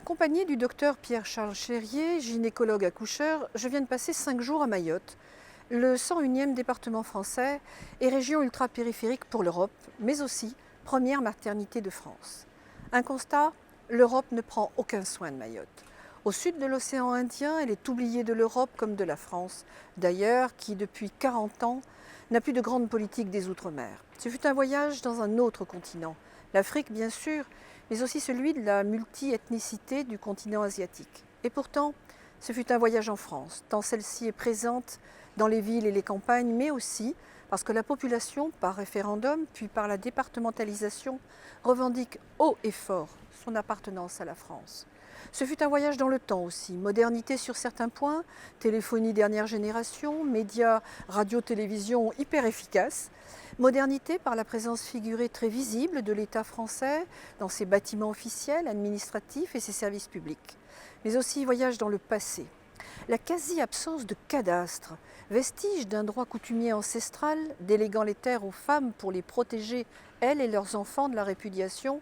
Accompagnée du docteur Pierre-Charles Chérier, gynécologue accoucheur, je viens de passer 5 jours à Mayotte, le 101e département français et région ultra-périphérique pour l'Europe, mais aussi première maternité de France. Un constat, l'Europe ne prend aucun soin de Mayotte. Au sud de l'océan Indien, elle est oubliée de l'Europe comme de la France, d'ailleurs, qui depuis 40 ans n'a plus de grande politique des Outre-mer. Ce fut un voyage dans un autre continent, l'Afrique bien sûr, mais aussi celui de la multi-ethnicité du continent asiatique. Et pourtant, ce fut un voyage en France, tant celle-ci est présente dans les villes et les campagnes, mais aussi parce que la population, par référendum, puis par la départementalisation, revendique haut et fort son appartenance à la France. Ce fut un voyage dans le temps aussi, modernité sur certains points, téléphonie dernière génération, médias, radio, télévision hyper efficaces, modernité par la présence figurée très visible de l'État français dans ses bâtiments officiels, administratifs et ses services publics, mais aussi voyage dans le passé. La quasi-absence de cadastre, vestige d'un droit coutumier ancestral déléguant les terres aux femmes pour les protéger, elles et leurs enfants, de la répudiation,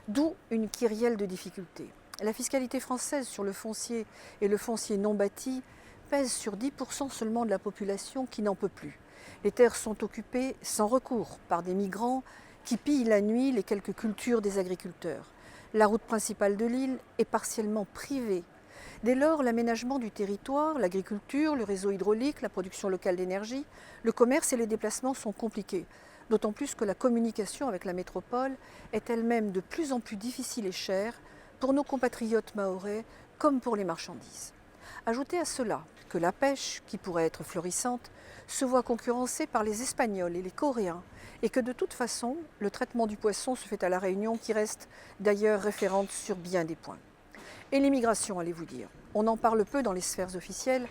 d'où une kyrielle de difficultés. La fiscalité française sur le foncier et le foncier non bâti pèse sur 10% seulement de la population qui n'en peut plus. Les terres sont occupées sans recours par des migrants qui pillent la nuit les quelques cultures des agriculteurs. La route principale de l'île est partiellement privée. Dès lors, l'aménagement du territoire, l'agriculture, le réseau hydraulique, la production locale d'énergie, le commerce et les déplacements sont compliqués. D'autant plus que la communication avec la métropole est elle-même de plus en plus difficile et chère pour nos compatriotes mahorais comme pour les marchandises. Ajoutez à cela que la pêche, qui pourrait être florissante, se voit concurrencée par les Espagnols et les Coréens et que de toute façon, le traitement du poisson se fait à La Réunion qui reste d'ailleurs référente sur bien des points. Et l'immigration, allez-vous dire. On en parle peu dans les sphères officielles,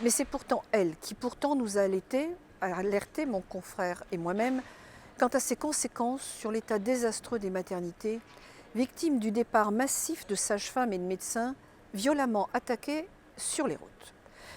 mais c'est pourtant elle qui nous a alerté, mon confrère et moi-même, quant à ses conséquences sur l'état désastreux des maternités, victimes du départ massif de sages-femmes et de médecins violemment attaqués sur les routes.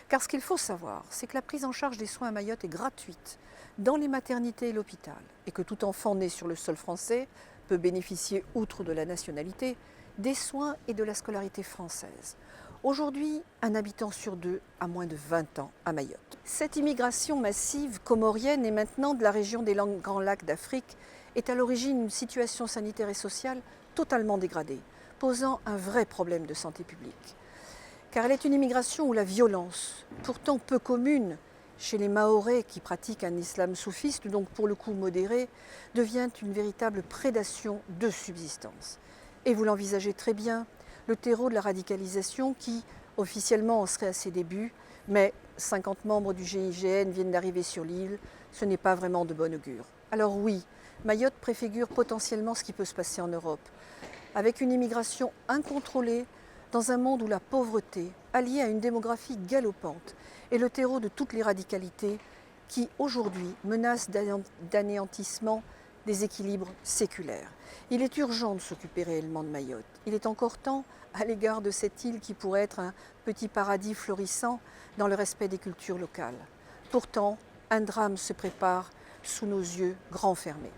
Car ce qu'il faut savoir, c'est que la prise en charge des soins à Mayotte est gratuite dans les maternités et l'hôpital, et que tout enfant né sur le sol français peut bénéficier, outre de la nationalité, des soins et de la scolarité française. Aujourd'hui, un habitant sur deux a moins de 20 ans à Mayotte. Cette immigration massive comorienne et maintenant de la région des Grands Lacs d'Afrique est à l'origine d'une situation sanitaire et sociale totalement dégradée, posant un vrai problème de santé publique. Car elle est une immigration où la violence, pourtant peu commune chez les Mahorais qui pratiquent un islam soufiste, donc pour le coup modéré, devient une véritable prédation de subsistance. Et vous l'envisagez très bien, le terreau de la radicalisation qui, officiellement, en serait à ses débuts, mais 50 membres du GIGN viennent d'arriver sur l'île, ce n'est pas vraiment de bon augure. Alors oui, Mayotte préfigure potentiellement ce qui peut se passer en Europe, avec une immigration incontrôlée dans un monde où la pauvreté, alliée à une démographie galopante, est le terreau de toutes les radicalités qui, aujourd'hui, menacent d'anéantissement des équilibres séculaires. Il est urgent de s'occuper réellement de Mayotte. Il est encore temps à l'égard de cette île qui pourrait être un petit paradis florissant dans le respect des cultures locales. Pourtant, un drame se prépare sous nos yeux grands fermés.